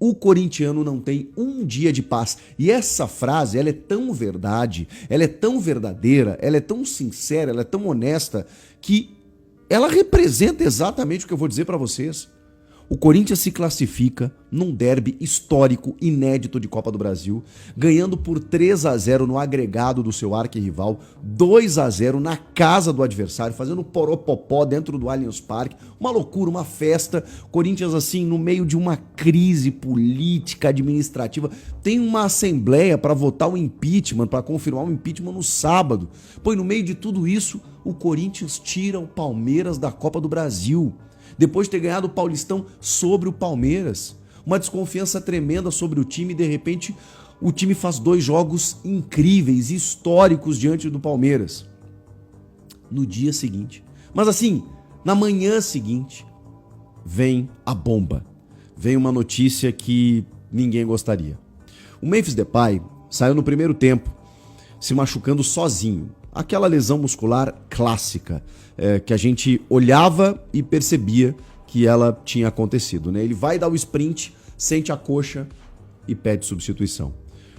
O corintiano não tem um dia de paz. E essa frase, ela é tão verdade, ela é tão verdadeira, ela é tão sincera, ela é tão honesta, que ela representa exatamente o que eu vou dizer para vocês. O Corinthians se classifica num derby histórico, inédito de Copa do Brasil, ganhando por 3-0 no agregado do seu arquirrival, 2-0 na casa do adversário, fazendo poropopó dentro do Allianz Parque, uma loucura, uma festa. Corinthians, assim, no meio de uma crise política, administrativa, tem uma assembleia para votar o impeachment, para confirmar o impeachment no sábado. Pô, e no meio de tudo isso, o Corinthians tira o Palmeiras da Copa do Brasil, depois de ter ganhado o Paulistão sobre o Palmeiras. Uma desconfiança tremenda sobre o time e, de repente, o time faz 2 jogos incríveis, históricos diante do Palmeiras. No dia seguinte, mas assim, na manhã seguinte, vem a bomba. Vem uma notícia que ninguém gostaria. O Memphis Depay saiu no primeiro tempo, se machucando sozinho. Aquela lesão muscular clássica, que a gente olhava e percebia que ela tinha acontecido, né? Ele vai dar o sprint, sente a coxa e pede substituição.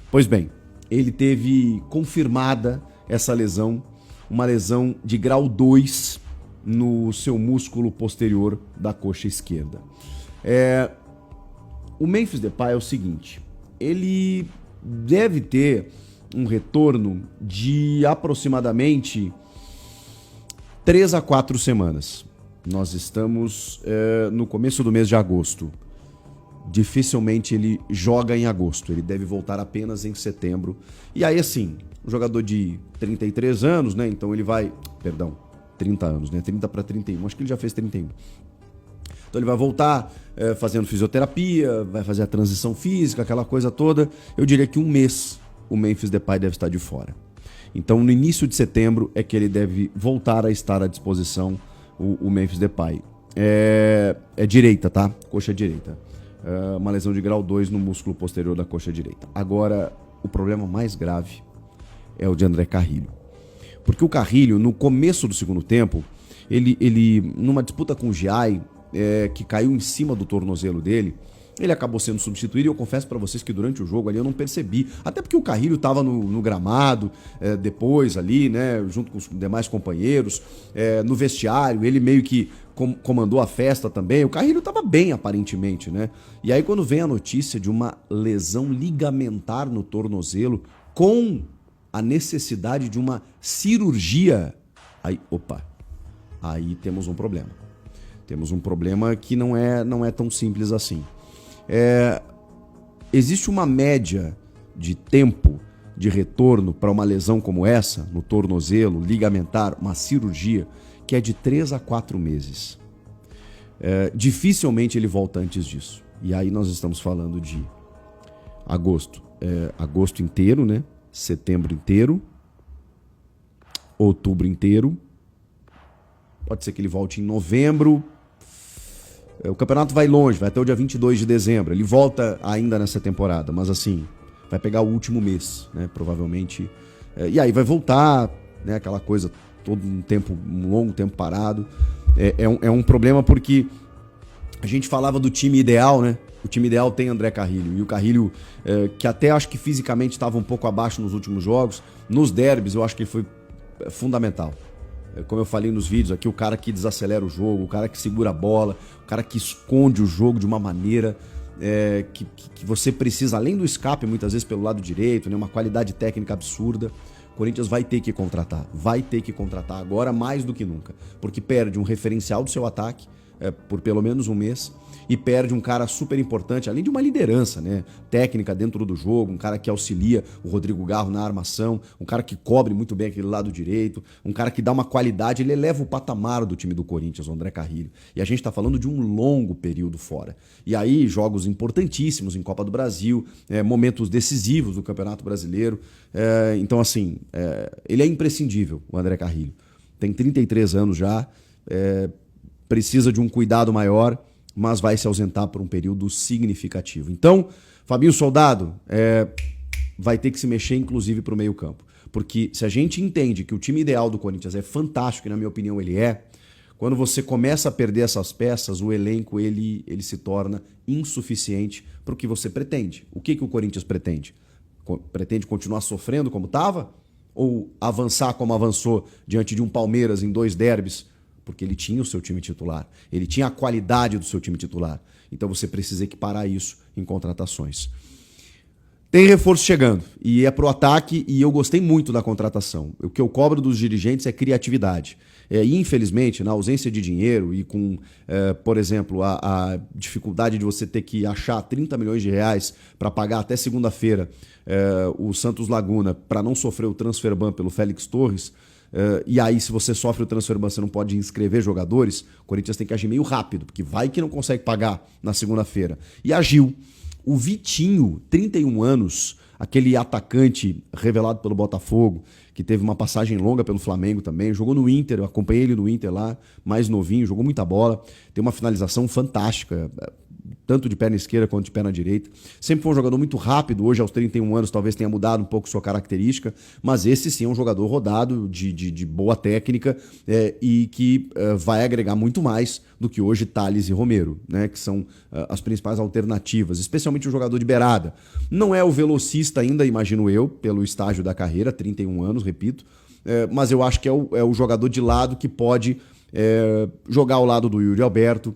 Pois bem, ele teve confirmada essa lesão, uma lesão de grau 2 no seu músculo posterior da coxa esquerda. O Memphis Depay é o seguinte, ele deve ter um retorno de aproximadamente 3 a 4 semanas. Nós estamos no começo do mês de agosto. Dificilmente ele joga em agosto. Ele deve voltar apenas em setembro. E aí, assim, um jogador de 33 anos, né? Então ele vai... Perdão, 30 anos, né? 30 para 31. Acho que ele já fez 31. Então ele vai voltar fazendo fisioterapia, vai fazer a transição física, aquela coisa toda. Eu diria que um mês o Memphis Depay deve estar de fora. Então, no início de setembro é que ele deve voltar a estar à disposição, o Memphis Depay. É direita, tá? Coxa direita. Uma lesão de grau 2 no músculo posterior da coxa direita. Agora, o problema mais grave é o de André Carrilho. Porque o Carrilho, no começo do segundo tempo, ele numa disputa com o Giai, que caiu em cima do tornozelo dele, ele acabou sendo substituído e eu confesso pra vocês que durante o jogo ali eu não percebi. Até porque o Carrilho tava no gramado, depois ali, né, junto com os demais companheiros, no vestiário, ele meio que comandou a festa também. O Carrilho tava bem, aparentemente, né? E aí quando vem a notícia de uma lesão ligamentar no tornozelo com a necessidade de uma cirurgia, aí temos um problema. Temos um problema que não é tão simples assim. Existe uma média de tempo de retorno para uma lesão como essa, no tornozelo, ligamentar, uma cirurgia, que é de 3 a 4 meses. Dificilmente ele volta antes disso. E aí nós estamos falando de agosto. Agosto inteiro, né? Setembro inteiro. Outubro inteiro. Pode ser que ele volte em novembro. O campeonato vai longe, vai até o dia 22 de dezembro. Ele volta ainda nessa temporada, mas assim, vai pegar o último mês, né? Provavelmente. E aí vai voltar, né? Aquela coisa, todo um longo tempo parado. É um problema porque a gente falava do time ideal, né? O time ideal tem André Carrilho. E o Carrilho, que até acho que fisicamente estava um pouco abaixo nos últimos jogos, nos derbys eu acho que ele foi fundamental. Como eu falei nos vídeos aqui, o cara que desacelera o jogo, o cara que segura a bola, o cara que esconde o jogo de uma maneira que você precisa, além do escape muitas vezes pelo lado direito, né, uma qualidade técnica absurda. O Corinthians vai ter que contratar agora mais do que nunca, porque perde um referencial do seu ataque por pelo menos um mês e perde um cara super importante, além de uma liderança, né, técnica dentro do jogo, um cara que auxilia o Rodrigo Garro na armação, um cara que cobre muito bem aquele lado direito, um cara que dá uma qualidade, ele eleva o patamar do time do Corinthians, o André Carrilho. E a gente tá falando de um longo período fora. E aí, jogos importantíssimos em Copa do Brasil, momentos decisivos do Campeonato Brasileiro. Então, assim, ele é imprescindível, o André Carrilho. Tem 33 anos já, precisa de um cuidado maior, mas vai se ausentar por um período significativo. Então, Fabinho Soldado vai ter que se mexer, inclusive, para o meio-campo. Porque se a gente entende que o time ideal do Corinthians é fantástico, e na minha opinião ele é, Quando você começa a perder essas peças, o elenco ele se torna insuficiente para o que você pretende. O que o Corinthians pretende? Pretende continuar sofrendo como estava? Ou avançar como avançou diante de um Palmeiras em 2 derbys? Porque ele tinha o seu time titular. Ele tinha a qualidade do seu time titular. Então você precisa equiparar isso em contratações. Tem reforço chegando e é pro ataque e eu gostei muito da contratação. O que eu cobro dos dirigentes é criatividade. E infelizmente, na ausência de dinheiro e com, por exemplo, a dificuldade de você ter que achar 30 milhões de reais para pagar até segunda-feira o Santos Laguna para não sofrer o transfer ban pelo Félix Torres, e aí se você sofre o transfer ban você não pode inscrever jogadores, o Corinthians tem que agir meio rápido, porque vai que não consegue pagar na segunda-feira. E agiu. O Vitinho, 31 anos, aquele atacante revelado pelo Botafogo, que teve uma passagem longa pelo Flamengo também, jogou no Inter, eu acompanhei ele no Inter lá, mais novinho, jogou muita bola, tem uma finalização fantástica, tanto de perna esquerda quanto de perna direita. Sempre foi um jogador muito rápido, hoje aos 31 anos talvez tenha mudado um pouco sua característica, mas esse sim é um jogador rodado, de boa técnica e que vai agregar muito mais do que hoje Thales e Romero, né, que são as principais alternativas, especialmente o jogador de beirada. Não é o velocista ainda, imagino eu, pelo estágio da carreira, 31 anos, repito, mas eu acho que é o jogador de lado que pode jogar ao lado do Yuri Alberto,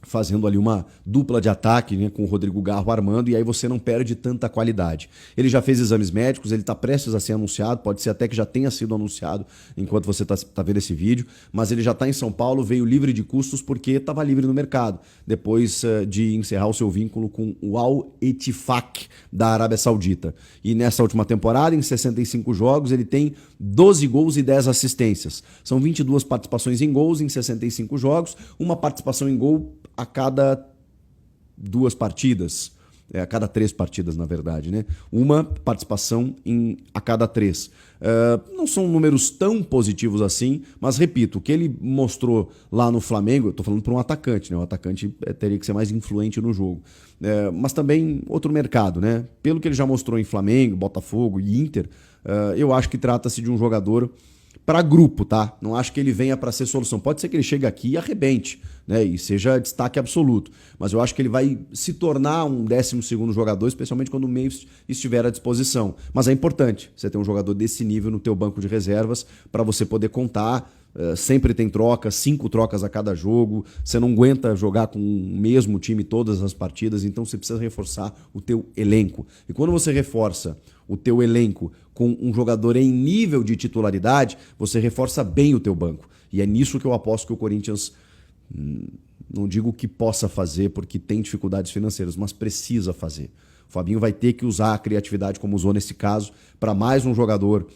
fazendo ali uma dupla de ataque, né, com o Rodrigo Garro armando, e aí você não perde tanta qualidade. Ele já fez exames médicos, ele está prestes a ser anunciado, pode ser até que já tenha sido anunciado enquanto você está vendo esse vídeo, mas ele já está em São Paulo, veio livre de custos porque estava livre no mercado, depois de encerrar o seu vínculo com o Al Ettifaq da Arábia Saudita. E nessa última temporada, em 65 jogos, ele tem 12 gols e 10 assistências. São 22 participações em gols em 65 jogos, uma participação em gol a cada 2 partidas, a cada 3 partidas, na verdade, né? Uma participação a cada 3. Não são números tão positivos assim, mas repito, o que ele mostrou lá no Flamengo, eu tô falando para um atacante, né? O atacante teria que ser mais influente no jogo. Mas também outro mercado, né? Pelo que ele já mostrou em Flamengo, Botafogo e Inter, eu acho que trata-se de um jogador para grupo, tá? Não acho que ele venha para ser solução. Pode ser que ele chegue aqui e arrebente, né? E seja destaque absoluto. Mas eu acho que ele vai se tornar um 12º jogador, especialmente quando o meio estiver à disposição. Mas é importante você ter um jogador desse nível no teu banco de reservas para você poder contar. Sempre tem trocas, 5 trocas a cada jogo. Você não aguenta jogar com o mesmo time todas as partidas, então você precisa reforçar o teu elenco. E quando você reforça o teu elenco com um jogador em nível de titularidade, você reforça bem o teu banco. E é nisso que eu aposto que o Corinthians, não digo que possa fazer porque tem dificuldades financeiras, mas precisa fazer. O Fabinho vai ter que usar a criatividade, como usou nesse caso, para mais um jogador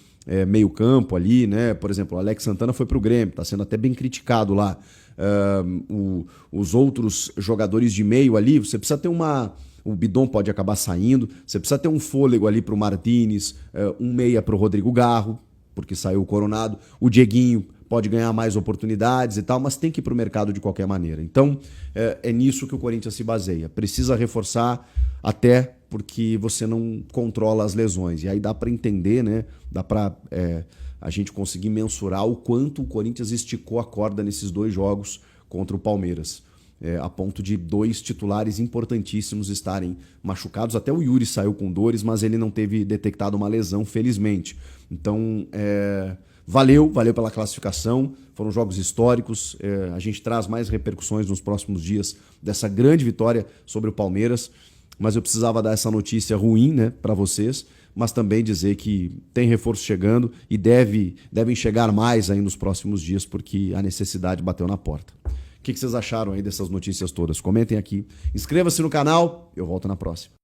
meio campo ali, né? Por exemplo, o Alex Santana foi para o Grêmio, está sendo até bem criticado lá. Os outros jogadores de meio ali, você precisa ter o Bidon pode acabar saindo, você precisa ter um fôlego ali para o Martínez, um meia para o Rodrigo Garro, porque saiu o Coronado, o Dieguinho pode ganhar mais oportunidades e tal, mas tem que ir para o mercado de qualquer maneira. Então, é nisso que o Corinthians se baseia. Precisa reforçar até porque você não controla as lesões. E aí dá para entender, né? Dá para a gente conseguir mensurar o quanto o Corinthians esticou a corda nesses 2 jogos contra o Palmeiras. A ponto de 2 titulares importantíssimos estarem machucados. Até o Yuri saiu com dores, mas ele não teve detectado uma lesão, felizmente. Então, valeu pela classificação. Foram jogos históricos. A gente traz mais repercussões nos próximos dias dessa grande vitória sobre o Palmeiras. Mas eu precisava dar essa notícia ruim, né, para vocês, mas também dizer que tem reforço chegando e devem chegar mais aí nos próximos dias, porque a necessidade bateu na porta. O que vocês acharam aí dessas notícias todas? Comentem aqui. Inscreva-se no canal, eu volto na próxima.